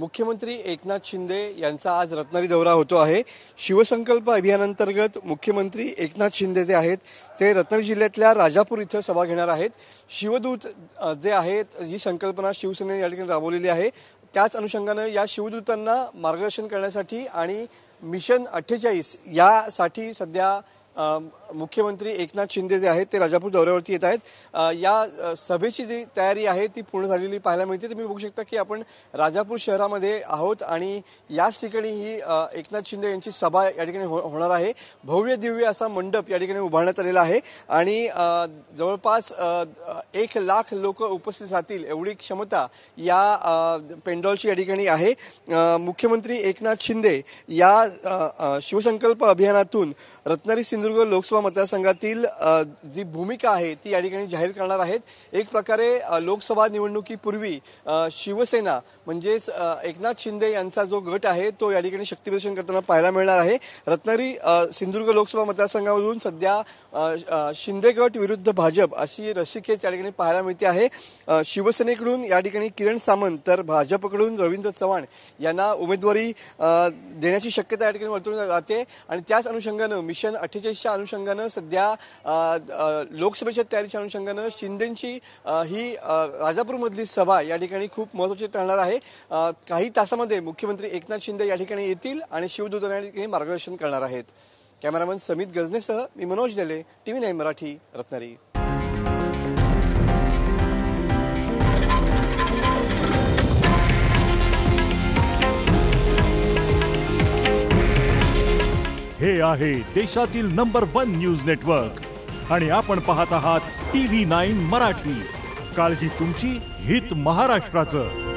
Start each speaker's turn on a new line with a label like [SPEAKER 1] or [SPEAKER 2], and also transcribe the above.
[SPEAKER 1] मुख्यमंत्री एकनाथ शिंदे यांचा आज रत्नागिरी दौरा होतो आहे। शिवसंकल्प अभियानांतर्गत मुख्यमंत्री एकनाथ शिंदे जे आहेत ते रत्नागिरी जिल्ह्यातल्या राजापूर इथं सभा घेणार आहेत। शिवदूत जे आहेत ही संकल्पना शिवसेनेने या ठिकाणी राबवलेली आहे। त्याच अनुषंगाने या शिवदूतांना मार्गदर्शन करण्यासाठी आणि मिशन 48 यासाठी सध्या मुख्यमंत्री एकनाथ शिंदे जे आहेत ते राजापूर दौऱ्यावरती येत आहेत। या सभेची जी तयारी आहे ती पूर्ण झालेली पाहायला मिळते। तुम्ही बघू शकता की आपण राजापूर शहरामध्ये आहोत आणि याच ठिकाणी ही एकनाथ शिंदे यांची सभा या ठिकाणी होणार आहे। भव्य दिव्य असा मंडप या ठिकाणी उभारण्यात आलेला आहे आणि जवळपास 1 लाख लोक उपस्थित राहतील एवढी क्षमता या पेंडॉलची या ठिकाणी आहे। मुख्यमंत्री एकनाथ शिंदे या शिवसंकल्प अभियानातून रत्नागिरी सिंधुदुर्ग लोकसभा मतदारसंघातील जी भूमिका आहे ती या ठिकाणी जाहीर करणार आहेत। एक प्रकारे लोकसभा निवडणुकीपूर्वी शिवसेना म्हणजेच एकनाथ शिंदे यांचा जो गट आहे तो या ठिकाणी शक्तीप्रदर्शन करताना पाहायला मिळणार आहे। रत्नागिरी सिंधुदुर्ग लोकसभा मतदारसंघामधून सध्या शिंदे गट विरुद्ध भाजप अशी रस्सीखेच या ठिकाणी पाहायला मिळते आहे। शिवसेनेकडून या ठिकाणी किरण सामंत तर भाजपकडून रवींद्र चव्हाण यांना उमेदवारी देण्याची शक्यता या ठिकाणी वर्तवली जाते आणि त्याच अनुषंगाने मिशन 48च्या अनुषंगाने सध्या लोकसभेच्या तयारीच्या अनुषंगाने शिंदेची ही राजापूरमधली सभा या ठिकाणी खूप महत्त्वाची ठरणार आहे। काही तासामध्ये मुख्यमंत्री एकनाथ शिंदे या ठिकाणी येतील आणि शिवदूतांना या ठिकाणी मार्गदर्शन करणार आहेत। कॅमेरामन समित गजनेसह मी मनोज डेले, TV9 मराठी, रत्नागिरी।
[SPEAKER 2] हे आहे देशातील नंबर 1 न्यूज नेटवर्क आणि आपण पाहत आहात TV9 मराठी। काळजी तुमची, हित महाराष्ट्राचं।